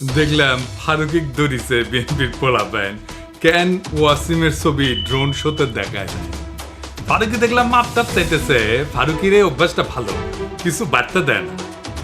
দেখলাম ফারুকিক দরিছে বিএনপির পোলাপান কেন ওয়াসিমের ছবি ড্রোন শোতে দেখায় না। ফারুকি দেখলাম মাপটাপ চাইতেছে, ফারুকির এই অভ্যাসটা ভালো, কিছু বার্তা দেয় না।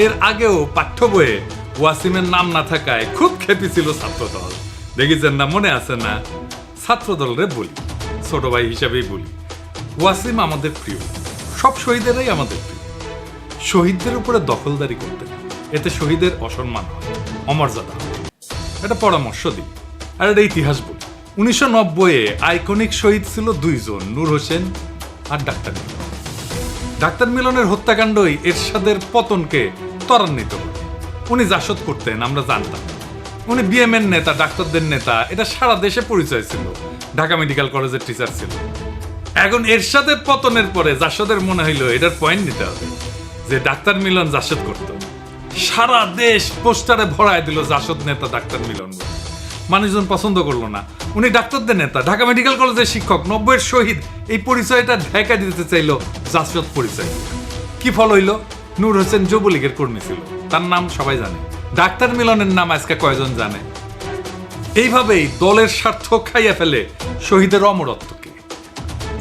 এর আগেও পাঠ্য বইয়ে ওয়াসিমের নাম না থাকায় খুব খেপি ছিল ছাত্রদল। দেখেছেন না, মনে আছে না? ছাত্রদল রে বলি, ছোট ভাই হিসাবেই বলি, ওয়াসিম আমাদের প্রিয়, সব শহীদেরাই আমাদের প্রিয়। শহীদদের উপরে দখলদারি করতে না, এতে শহীদের অসম্মান হয়, অমর্যাদা হয়। এটা পরামর্শ দিই আর এটা ইতিহাস বলি। 1990-এ আইকনিক শহীদ ছিল দুইজন, নূর হোসেন আর ডাক্তার মিলন। ডাক্তার মিলনের হত্যাকাণ্ডই এরশাদের পতনকে ত্বরান্বিত করে। উনি জাসদ করতেন, আমরা জানতাম। উনি বিএমএর নেতা, ডাক্তারদের নেতা, এটা সারা দেশে পরিচয় ছিল। ঢাকা মেডিকেল কলেজের টিচার ছিল। এখন এরশাদের পতনের পরে জাসদের মনে হইলো এটার পয়েন্ট নিতে হবে যে ডাক্তার মিলন জাসদ করত। সারা দেশ পোস্টারে ভরায় দিল জাসদ নেতা ডাক্তার মিলন। মানুষজন পছন্দ করলো না। উনি ডাক্তারদের নেতা, ঢাকা মেডিকেল কলেজের শিক্ষক, 90-এর শহীদ, এই পরিচয়টা ঢাকা দিতে চাইলো জাসদ পরিচয়। কি ফল হইল? নূর হোসেন যুবলীগের কর্মী ছিল, তার নাম সবাই জানে। ডাক্তার মিলনের নাম আজকে কয়জন জানে? এইভাবেই দলের স্বার্থ খাইয়া ফেলে শহীদের অমরত্বকে।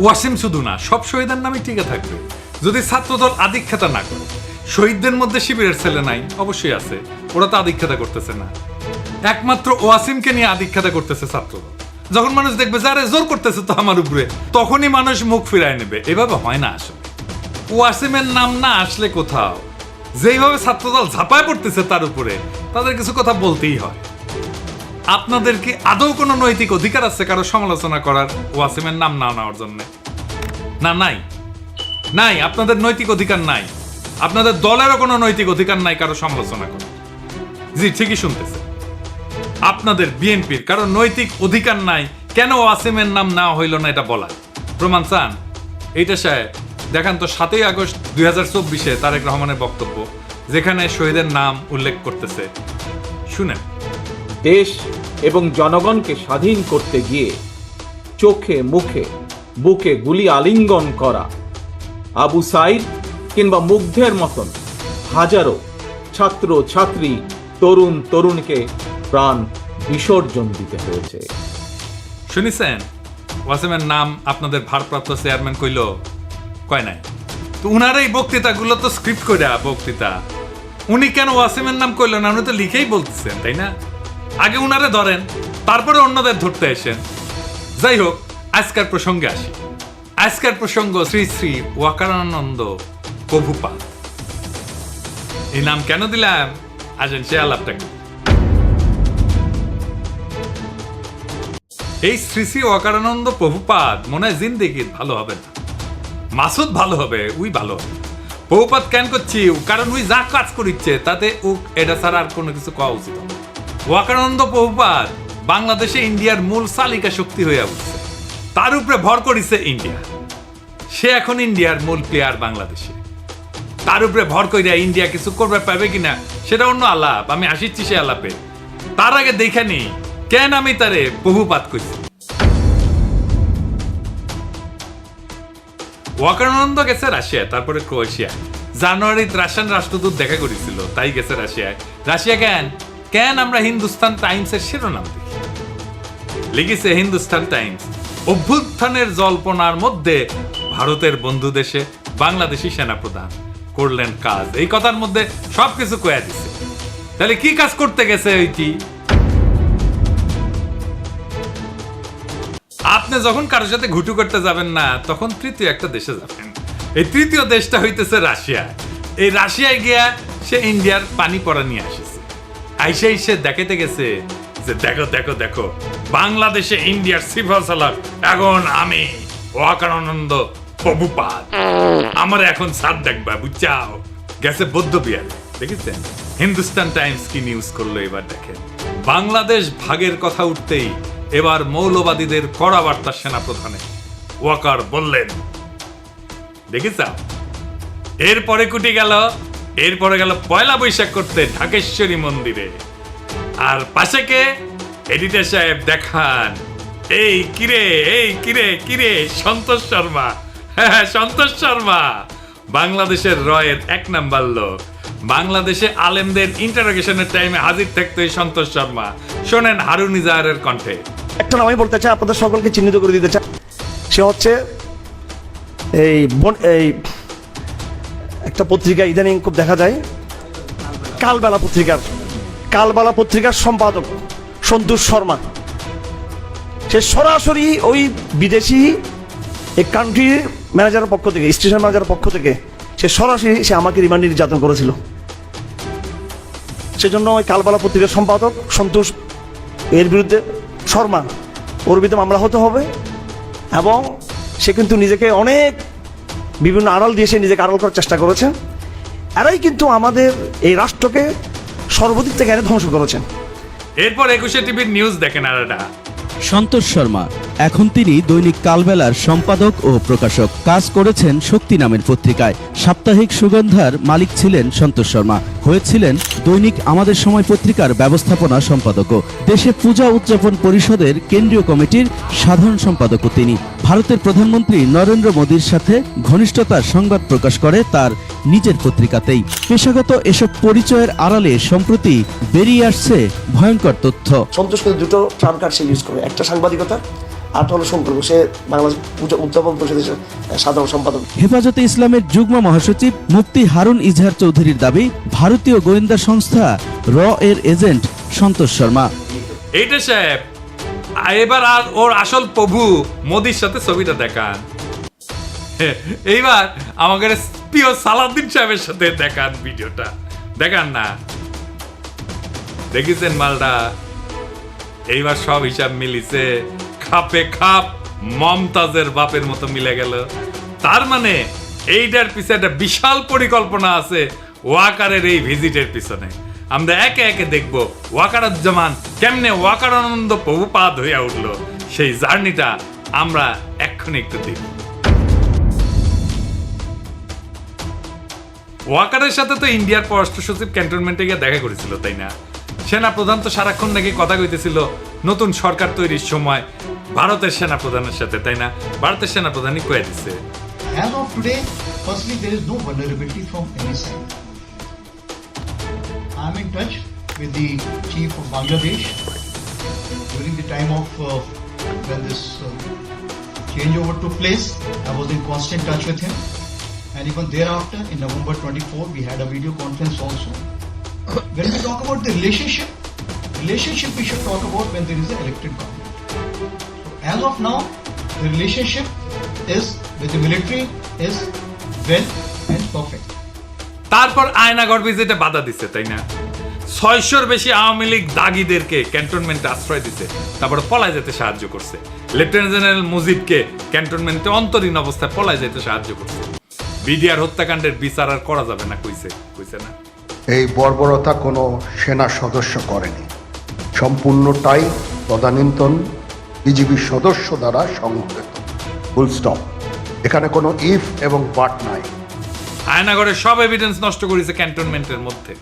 ওয়াসিম শুধু না, সব শহীদের নামই টিকে থাকবে যদি ছাত্রদল আধিক্ষেতা না করে। শহীদদের মধ্যে শিবিরের ছেলে নাই? অবশ্যই আছে, ওরা তো আধিক্ষেতা করতেছে না। একমাত্র ওয়াসিমকে নিয়ে আধিক্ষেতা করতেছে ছাত্রদল। যখন মানুষ দেখবে যে আরে জোর করতেছে তো আমার উপরে, তখনই মানুষ মুখ ফিরায় নেবে। এভাবে হয় না। আসলে ওয়াসিমের নাম না আসলে কোথাও যেইভাবে ছাত্রদল ঝাঁপায় পড়তেছে তার উপরে, তাদের কিছু কথা বলতেই হয়। আপনাদের কি আদৌ কোনো নৈতিক অধিকার আছে কারো সমালোচনা করার ওয়াসিমের নাম না নেওয়ার জন্য? না, নাই, নাই। আপনাদের নৈতিক অধিকার নাই। আপনাদের দলেরও কোনো নৈতিক অধিকার নাই কারো সমালোচনা করার। জি, ঠিকই শুনতেছে। আপনাদের বিএনপির কারো নৈতিক অধিকার নাই কেন ওয়াসিমের নাম নেওয়া হইল না এটা বলা। প্রমাণ চান? এইটা সাহেব দেখান তো 7ই আগস্ট 2024-এ তারেক রহমানের বক্তব্য, যেখানে শহীদের নাম উল্লেখ করতেছে। শুনেন। দেশ এবং জনগণকে স্বাধীন করতে গিয়ে চোখে মুখে বুকে গুলি আলিঙ্গন করা আবু সাইদ কিংবা মুগ্ধের মতন হাজারো ছাত্র ছাত্রী, তরুণ তরুণীকে প্রাণ বিসর্জন দিতে হয়েছে। শুনেছেন? ওয়াসিমের নাম আপনাদের ভারপ্রাপ্ত চেয়ারম্যান কইল? কয় নাই তো। উনার এই বক্তৃতাগুলো তো স্ক্রিপ্ট করে বক্তৃতা। উনি কেন ওয়াসিমের নাম কইল না? উনি তো লিখেই বলতেছেন, তাই না? আগে উনারে ধরেন, তারপরে অন্যদের ধরতে আসেন। যাই হোক, আজকের প্রসঙ্গে আসি। আজকের প্রসঙ্গ শ্রী শ্রী ওয়াকারানন্দ প্রভুপাদ। এই নাম কেন দিলাম আসেন সে আলাপটা। এই শ্রী শ্রী ওয়াকারানন্দ প্রভুপাদ মনে হয় জিন্দেগি ভালো হবে না, মাসুদ ভালো হবে, উই ভালো হবে। প্রভুপাদ কেন করছি? কারণ উই যা কাজ করিচ্ছে তাতে ও এটা ছাড়া আর কোনো কিছু কওয়া উচিত হবে। ওয়াকারানন্দ প্রভুপাদ বাংলাদেশে ইন্ডিয়ার মূল চালিকা শক্তি হয়ে উঠছে। তার উপরে ভর করেছে ইন্ডিয়া। সে এখন ইন্ডিয়ার মূল প্লেয়ার বাংলাদেশে। তার উপরে ভর কইরা ইন্ডিয়া কিছু করবে পাবে কিনা সেটা অন্য আলাপ, আমি আসিচ্ছি সে আলাপে। তার আগে দেখে নি কেন আমি তারে প্রভুপাত কইছি। ওয়াকারানন্দ গেছে রাশিয়া, তারপরে ক্রোয়েশিয়া। জানুয়ারিতে রাশিয়ান রাষ্ট্রদূত দেখা করেছিল, তাই গেছে রাশিয়ায়। রাশিয়া কেন? কেন আমরা হিন্দুস্তান টাইমসের শিরোনাম দেখি, লিখেছে হিন্দুস্তান টাইমস, অভ্যুত্থানের জল্পনার মধ্যে ভারতের বন্ধু দেশে বাংলাদেশি সেনাপ্রধান করলেন কাজ। এই কথার মধ্যে সবকিছু কয়া দিছে। তাহলে কি কাজ করতে গেছে ওইটি? আপনি যখন কারোর সাথে ঘুটু করতে যাবেন না, তখন তৃতীয় একটা দেশে যাবেন। এই তৃতীয় দেশটা হইতেছে রাশিয়া। এই রাশিয়ায় গিয়া সে ইন্ডিয়ার পানি পড়া নিয়ে আসেছে। আইসাই সে দেখাতে গেছে যে দেখো দেখো দেখো, বাংলাদেশে ইন্ডিয়ার সিফা সালাক এখন আমি ওয়াকারানন্দ প্রভুপাদ, আমার এখন সাত দেখবা, বুঝছাও। গেছে বৌদ্ধ বিহারে, দেখেছেন? হিন্দুস্তান টাইমস কি নিউজ করলো এবার দেখেন। বাংলাদেশ ভাগের কথা উঠতেই এবার মৌলবাদীদের কড়া বার্তা সেনাপ্রধানে। ওয়াকার বললেন, দেখেছাও। এরপরে কুটি গেল, এরপরে গেল পয়লা বৈশাখ করতে ঢাকেশ্বরী মন্দিরে। আর পাশে কে? এডিটর সাহেব দেখান। এই কিরে, এই কিরে কিরে, সন্তোষ শর্মা। হ্যাঁ, সন্তোষ শর্মা বাংলাদেশের রয়ের 1 নাম্বার লোক। বাংলাদেশে আলেমদের ইন্টারোগেশনের টাইমে হাজির থাকতো এই সন্তোষ শর্মা। শোনেন হারুন ইজাহারের কণ্ঠে। একটা নাম আমি বলতে চাই, আপনাদের সকলকে চিহ্নিত করে দিতে চাই। সে হচ্ছে এই একটা পত্রিকা ইদানিং খুব দেখা যায়, কালবেলা পত্রিকার সম্পাদক সন্তোষ শর্মা। সে সরাসরি ওই বিদেশি এই কান্ট্রির ম্যানেজারের পক্ষ থেকে, স্টেশন ম্যানেজারের পক্ষ থেকে সে আমাকে রিমান্ডে নির্যাতন করেছিল। সেজন্য ওই কালবেলা পত্রিকার সম্পাদক সন্তোষ এর বিরুদ্ধে শর্মা, ওর বিরুদ্ধে মামলা হতে হবে। এবং সে কিন্তু নিজেকে অনেক বিভিন্ন আড়াল দিয়ে সে নিজেকে আড়াল করার চেষ্টা করেছে। এরাই কিন্তু আমাদের এই রাষ্ট্রকে সর্বদিক থেকে এনে ধ্বংস করেছে। এরপর 21 টিভির নিউজ দেখেন আর এটা। সন্তোষ শর্মা এখন তিনি দৈনিক কালবেলার সম্পাদক ও প্রকাশক। কাজ করেছেন শক্তি নামের পত্রিকায়। সাপ্তাহিক সুগন্ধার মালিক ছিলেন সন্তোষ শর্মা। হয়েছিলেন দৈনিক আমাদের সময় পত্রিকার ব্যবস্থাপনা সম্পাদকও। দেশে পূজা উদযাপন পরিষদের কেন্দ্রীয় কমিটির সাধারণ সম্পাদকও তিনি। ভারতের প্রধানমন্ত্রী নরেন্দ্র মোদীর সাথে ঘনিষ্ঠতার সংবাদ প্রকাশ করে তার নিজের পত্রিকাতেই। পেশাগত এসব পরিচয়ের আড়ালে সম্প্রতি বেরিয়ে আসছে ভয়ঙ্কর তথ্য। সন্তোষ কিন্তু দুটো ট্রাম্প কার্ড সে ইউজ করে, একটা সাংবাদিকতা আর হলো সম্পর্ক। সে বাংলাদেশ পূজা উদযাপন পরিষদের সাধারণ সম্পাদক। হেফাজতে ইসলামের যুগ্ম মহাসচিব মুফতি হারুন ইজহার চৌধুরীর দাবি, ভারতীয় গোয়েন্দা সংস্থা র এর এজেন্ট সন্তোষ শর্মা। এইটা সাহেব, এবার আর ওর আসল প্রভু মোদির সাথে ছবিটা দেখান। এইবার আমাদের প্রিয় সালাউদ্দিন সাহেবের সাথে দেখান, ভিডিওটা দেখান না। দেখেছেন মালটা? এইবার সব হিসাব মিলিছে, খাপে খাপ মমতাজের বাপের মতো মিলে গেল। তার মানে এইটার পিছনে একটা বিশাল পরিকল্পনা আছে ওয়াকারের এই ভিজিটের পিছনে। আমরা একে একে দেখবো ওয়াকারুজ্জামান কেমনে ওয়াকারানন্দ প্রভুপাদ হইয়া উঠলো, সেই জার্নিটা আমরা এক্ষুনি একটু দেখব। ওয়াকারের সাথে তো ইন্ডিয়ার পররাষ্ট্র সচিব ক্যান্টনমেন্টে গিয়ে দেখা করেছিল, তাই না? সেনা প্রধান তো সারাক্ষণ নাকি কথা কইতেছিল নতুন সরকার তৈরির সময় ভারতের সেনা প্রধানের সাথে, তাই না? ভারতের সেনা প্রধানই কয়ে দিচ্ছে। As of today, firstly, there is no vulnerability from any side. I am in touch with the chief of Bangladesh during the time of when this changeover took place. I was in constant touch with him, and even thereafter, in November 24, we had a video conference also. When we talk about the relationship we should talk about when there is an elected government. So as of now, the relationship is with the military is well and perfect. তারপর আয়নাগর ভিজিটে বাধা দিচ্ছে, তাই না? 600-র বেশি আওয়ামী লীগ দাগিদেরকে ক্যান্টনমেন্টে আশ্রয় দিচ্ছে, তারপর পলায় যেতে সাহায্য করছে। লেফটেন্যান্ট জেনারেল মুজিবকে ক্যান্টনমেন্টে অন্তরীণ অবস্থায় পলায় যেতে সাহায্য করছে। বিডিআর হত্যাকাণ্ডের বিচার আর করা যাবে না কইছে না? এই বর্বরতা কোনো সেনা সদস্য করেনি, সম্পূর্ণটাই তদানীন্তন বিজিবি সদস্য দ্বারা সংঘটিত। Full stop. এখানে কোনো ইফ এবং বাট নাই। আয়নাগরের সব এভিডেন্স নষ্ট করেছে ক্যান্টনমেন্টের মধ্যে।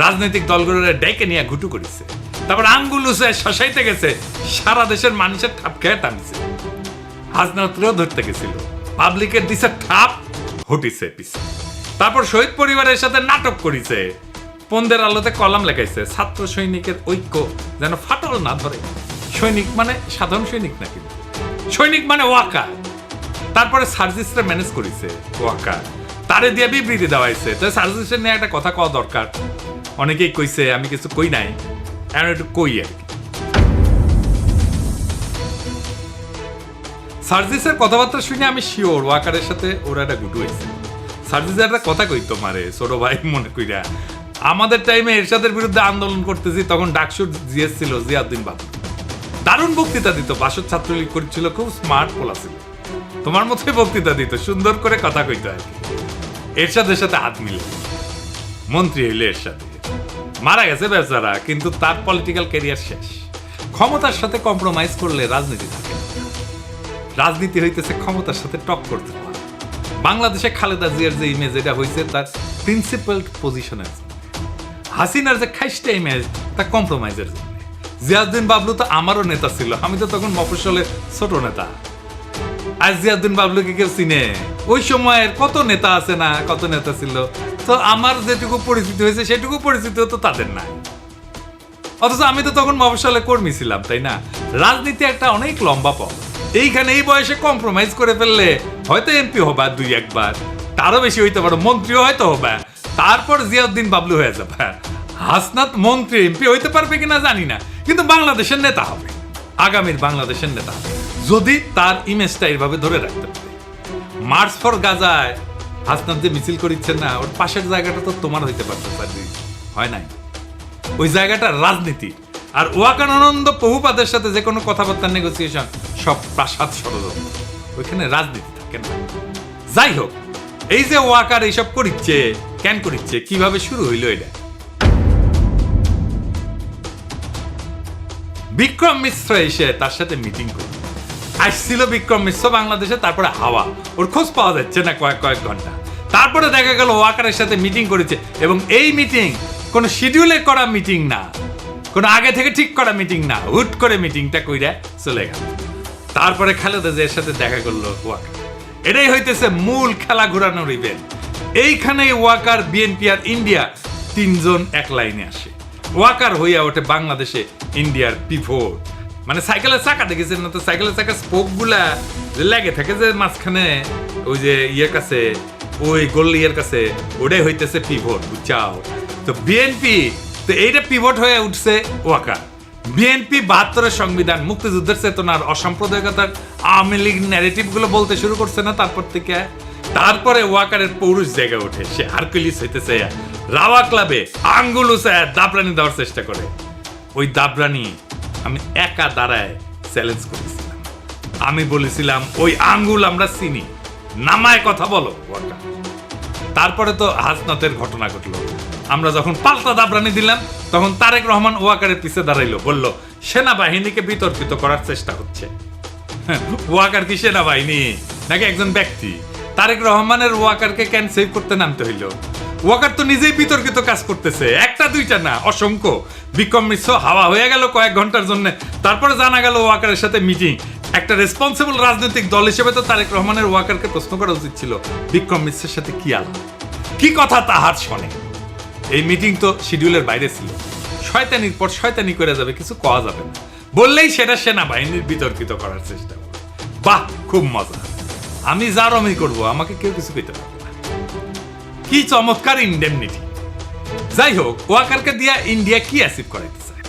রাজনৈতিক দলগুলোরে ডেকে নিয়ে ঘুটু করেছে, তারপর আঙ্গুল উঁচে শাসাইতে গেছে, সারা দেশের মানুষের ঠাপ খেয়ে টানছে। হাজনাত্রেও ধরতে গেছিল, পাবলিকের দিছে ঠাপ, হটিছে পিছে। তারপর শহীদ পরিবারের সাথে নাটক করেছে, পন্দের আলোতে কলাম লেখাইছে, ছাত্র সৈনিকের ঐক্য যেন ফাটল না ধরে। সৈনিক মানে সাধারণ সৈনিক না, কিন্তু সৈনিক মানে ওয়াকার। তারপরে সার্জিসরা ম্যানেজ করেছে ওয়াকার, তারে দিয়ে বিবৃতি দেওয়াইছে। তো সার্জিসের নিয়ে একটা কথা কওয়া দরকার। অনেকেই কইছে, আমি কিছু কই নাই, এখন একটু কই আর কি। সার্জিসের কথাবার্তা শুনে আমি শিওর ওয়াকারের সাথে ওরা একটা গুটু হয়েছে। সার্জিসের একটা কথা কই তোমারে ছোট ভাই মনে কইরা, আমাদের টাইমে এরশাদের বিরুদ্ধে আন্দোলন করতেছি, তখন ডাকসুর জিএস ছিল জিয়াউদ্দিন বাবু। দারুণ বক্তৃতা দিত, বাসদ ছাত্রলীগ করছিল, খুব স্মার্ট পোলা ছিল। তোমার মতোই বক্তৃতা দিত, সুন্দর করে কথা কইত আর কি। এরশাদের সাথে হাত মিলে মন্ত্রী হইলে এরশাদ মারা গেছে বেচারা, কিন্তু তার পলিটিক্যাল ক্যারিয়ার শেষ। ক্ষমতার সাথে কম্প্রোমাইজ করলে রাজনীতি থাকে। রাজনীতি হইতেছে ক্ষমতার সাথে টক করতে পারে। বাংলাদেশে খালেদা জিয়ার যে ইমেজ এটা হয়েছে তার প্রিন্সিপাল পজিশনের জন্য, হাসিনার যে খাইস্টা ইমেজ তা কম্প্রোমাইজের জন্য। জিয়াউদ্দিন বাবলু তো আমারও নেতা ছিল, আমি তো তখন মফস্বলের ছোট নেতা। আর জিয়াউদ্দিন বাবলুকে কেউ চিনে? ওই সময়ের কত নেতা আছে না, কত নেতা ছিল, অথচ আমার যেটুকু পরিচিতি হয়েছে সেটুকু পরিচিতিও তো তাদের নাই। অথচ আমি তো তখন মফস্বলে কর্মী ছিলাম, তাই না? রাজনীতি একটা অনেক লম্বা পথ। এইখানে এই বয়সে কম্প্রোমাইজ করে ফেললে হয়তো এমপি হবা 2-1 বার, তারও বেশি হইতে পারো, মন্ত্রীও হয়তো হবে, তারপর জিয়াউদ্দিন বাবলু হয়ে যাবে। হাসনাত মন্ত্রী এমপি হইতে পারবে কিনা জানি না, কিন্তু বাংলাদেশের নেতা হবে, আগামীর বাংলাদেশের নেতা হবে, যদি তার ইমেজটা এইভাবে ধরে রাখতে পারে। মার্চ ফর গাজায় হাসনাত যে মিছিল করিচ্ছেন না, ওর পাশের জায়গাটা তো তোমার হইতে পারতো, হয় নাই? ওই জায়গাটা রাজনীতি। আর ওয়াকার আনন্দ বহুপাদের সাথে যে কোনো কথাবার্তা নেগোসিয়েশন সব প্রাসাদ ষড়যন্ত্র, ওইখানে রাজনীতি থাকে না। যাই হোক, এই যে ওয়াকার এইসব করিচ্ছে, কেন করিচ্ছে, কিভাবে শুরু হইল এটা? বিক্রম মিশ্র এসে তার সাথে মিটিং করল। আসছিল বিক্রম মিশ্র বাংলাদেশে, তারপরে হাওয়া, ওর খোঁজ পাওয়া যাচ্ছে না কয়েক ঘন্টা। তারপরে দেখা গেল ওয়াকারের সাথে মিটিং করেছে, এবং এই মিটিং কোনো শিডিউলে করা মিটিং না, কোনো আগে থেকে ঠিক করা মিটিং না, হুট করে মিটিংটা কইরা চলে গেল। তারপরে খালেদা জিয়ার সাথে দেখা করলো ওয়াকার। এটাই হইতেছে মূল খেলা ঘোরানোর ইভেন্ট। এইখানেই ওয়াকার, বিএনপি আর ইন্ডিয়া তিনজন এক লাইনে আসে। ওয়াকার হইয়া ওঠে বাংলাদেশে ইন্ডিয়ার পিভট। মানে সাইকেলের চাকা দেখেছেন না তো, সাইকেলের চাকা স্পোক গুলা যে লেগে থাকে যে মাঝখানে, ওই যে ইয়ের কাছে, ওই গোল্লিয়ার কাছে, ওটাই হইতেছে পিভট, বুঝছাও? তো বিএনপি তো এইটা পিভট হয়ে উঠছে ওয়াকার। বিএনপি 72-এর সংবিধান, মুক্তিযুদ্ধের চেতনার, অসাম্প্রদায়িকতার, আওয়ামী লীগ ন্যারেটিভ গুলো বলতে শুরু করছে না তারপর থেকে। তারপরে ওয়াকারের পৌরুষ জায়গা ওঠে, সে হারকুলিস হইতেছে, রাওয়া ক্লাবে আঙ্গুল উঁচায় দাবরানি দেওয়ার চেষ্টা করে। ওই দাবরানি আমি একা দাঁড়ায় চ্যালেঞ্জ করেছিলাম। আমি বলেছিলাম, ওই আঙ্গুল আমরা চিনি, নামায় কথা বলো ওয়াকার। তারপরে তো হাসনাতের ঘটনা ঘটলো। আমরা যখন পাল্টা দাবরানি দিলাম, তখন তারেক রহমান ওয়াকারের পিছে দাঁড়াইলো, বলল সেনাবাহিনীকে বিতর্কিত করার চেষ্টা হচ্ছে। ওয়াকার কি সেনাবাহিনী নাকি একজন ব্যক্তি? তারেক রহমানের ওয়াকারকে কেন সেভ করতে নামতে হইল? ওয়াকার তো নিজেই বিতর্কিত কাজ করতেছে, একটা দুইটা না, অসংখ্য। বিক্রম মিশ্র হাওয়া হয়ে গেল কয়েক ঘন্টার জন্য, তারপরে জানা গেল ওয়াকারের সাথে মিটিং। একটা রেসপন্সিবল রাজনৈতিক দল হিসেবে তো তারেক রহমানের ওয়াকারকে প্রশ্ন করা উচিত ছিল, বিক্রম মিশ্রের সাথে কি আলাপ, কি কথা তাহার শোনে। এই মিটিং তো শিডিউলের বাইরে ছিল। শয়তানির পর শয়তানি করে যাবে, কিছু কওয়া যাবে না, বললেই সেটা সেনাবাহিনীর বিতর্কিত করার চেষ্টা করবে। বাহ, খুব মজা, আমি যার আমি করবো, আমাকে কেউ কিছু কইতে পারবে না। কি চমৎকার ইন্ডেমনিটি। যাই হোক, ওয়াকারকে দিয়া ইন্ডিয়া কি অ্যাচিভ করাইতে চায়?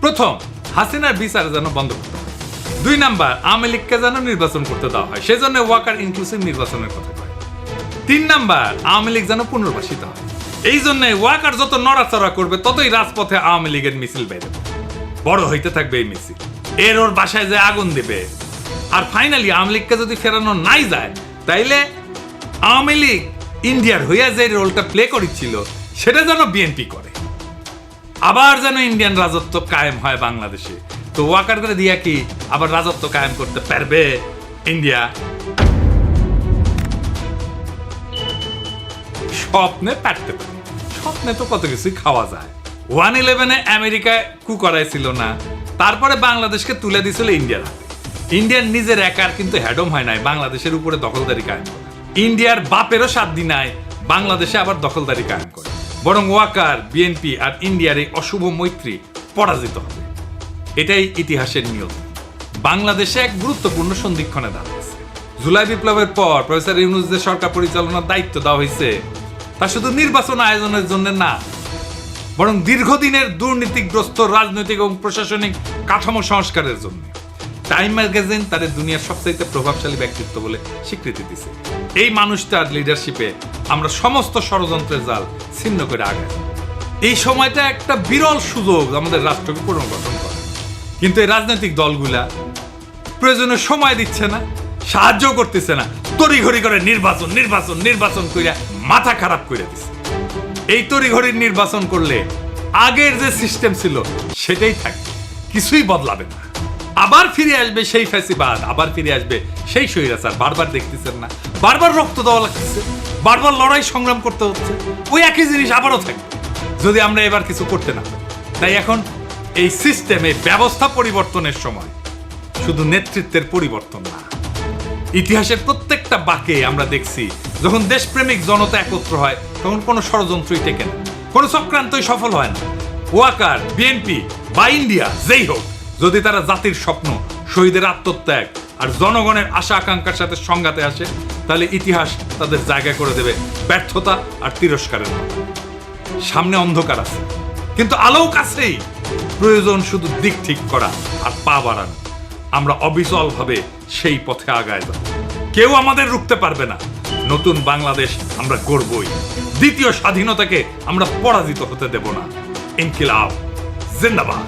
প্রথম, হাসিনার বিচার যেন বন্ধ করতে হয়। 2 নাম্বার, আওয়ামী লীগকে যেন নির্বাচন করতে দেওয়া হয়, সেজন্য ওয়াকার ইনক্লুসিভ নির্বাচনের কথা কয়। 3 নাম্বার, আওয়ামী লীগ যেন পুনর্বাসিত হয়। এই জন্য ওয়াকার যত নড়াচড়া করবে, ততই রাজপথে আওয়ামী লীগের মিছিল বেরোবে, বড় হইতে থাকবে এই মিছিল। ওর বাসায় যে আগুন দেবে। আর ফাইনালি আওয়ামী লীগকে যদি ফেরানো নাই যায়, তাইলে আওয়ামী লীগ ইন্ডিয়ার হইয়া যে রোলটা প্লে করেছিল, সেটা যেন বিএনপি করে, আবার যেন ইন্ডিয়ান রাজত্ব কায়েম হয় বাংলাদেশে। তো ওয়াকার করে দিয়া কি আবার রাজত্ব কায়েম করতে পারবে ইন্ডিয়া? স্বপ্নে পারতে পারে, স্বপ্নে তো কত কিছুই খাওয়া যায়। 1/11-এ আমেরিকায় কু করাইছিল না, তারপরে বাংলাদেশকে তুলে দিয়েছিল ইন্ডিয়ার হাতে। ইন্ডিয়ার নিজের একার কিন্তু হ্যাডম হয় নাই বাংলাদেশের উপরে দখলদারি কায়েম করে। ইন্ডিয়ার বাপেরও সাধ্য নাই বাংলাদেশে আবার দখলদারি কায়েম করে। বরং ওয়াকার, বিএনপি আর ইন্ডিয়ার এই অশুভ মৈত্রী পরাজিত হবে। এটাই ইতিহাসের নিয়ম। বাংলাদেশে এক গুরুত্বপূর্ণ সন্ধিক্ষণে দাঁড়িয়েছে। জুলাই বিপ্লবের পর প্রফেসর ইউনূসদের সরকার পরিচালনার দায়িত্ব দেওয়া হয়েছে, তা শুধু নির্বাচন আয়োজনের জন্য না, বরং দীর্ঘদিনের দুর্নীতিগ্রস্ত রাজনৈতিক এবং প্রশাসনিক কাঠামো সংস্কারের জন্য। টাইম ম্যাগাজিন তাদের দুনিয়ার সবচাইতে প্রভাবশালী ব্যক্তিত্ব বলে স্বীকৃতি দিছে। এই মানুষটার লিডারশিপে আমরা সমস্ত ষড়যন্ত্রের জাল ছিন্ন করে আগাই। এই সময়টা একটা বিরল সুযোগ আমাদের রাষ্ট্রকে পুনর্গঠন করা, কিন্তু এই রাজনৈতিক দলগুলা প্রয়োজনে সময় দিচ্ছে না, সাহায্য করতেছে না, তড়িঘড়ি করে নির্বাচন নির্বাচন নির্বাচন কইরা মাথা খারাপ করে দিচ্ছে। এই তড়িঘড়ির নির্বাচন করলে আগের যে সিস্টেম ছিল সেটাই থাকবে, কিছুই বদলাবে না। আবার ফিরে আসবে সেই ফ্যাসিবাদ, আবার ফিরে আসবে সেই স্বৈরাচার। বারবার দেখতেছেন না, বারবার রক্ত দেওয়া লাগতেছে, বারবার লড়াই সংগ্রাম করতে হচ্ছে, ওই একই জিনিস আবারও থাকবে যদি আমরা এবার কিছু করতে না পারি। তাই এখন এই সিস্টেমে ব্যবস্থা পরিবর্তনের সময়, শুধু নেতৃত্বের পরিবর্তন না, ইতিহাসের প্রত্যেকটা প্রত্যেকটা বাঁকে আমরা দেখছি যখন দেশপ্রেমিক জনতা একত্র হয় তখন কোনো ষড়যন্ত্রই টেকে না, কোনো চক্রান্তই সফল হয় না। ওয়াকার, বিএনপি বা ইন্ডিয়া যেই হোক, যদি তারা জাতির স্বপ্ন, শহীদের আত্মত্যাগ আর জনগণের আশা আকাঙ্ক্ষার সাথে সংঘাতে আসে, তাহলে ইতিহাস তাদের জায়গা করে দেবে ব্যর্থতা আর তিরস্কারের মতো। সামনে অন্ধকার আছে, কিন্তু আলোও কাছেই। প্রয়োজন শুধু দিক ঠিক করা আর পা বাড়ানো। আমরা অবিচলভাবে সেই পথে আগায় যাব। কেউ আমাদের রুখতে পারবে না। নতুন বাংলাদেশ আমরা গড়বই। দ্বিতীয় স্বাধীনতাকে আমরা পরাজিত হতে দেব না। ইনকিলাব জিন্দাবাদ।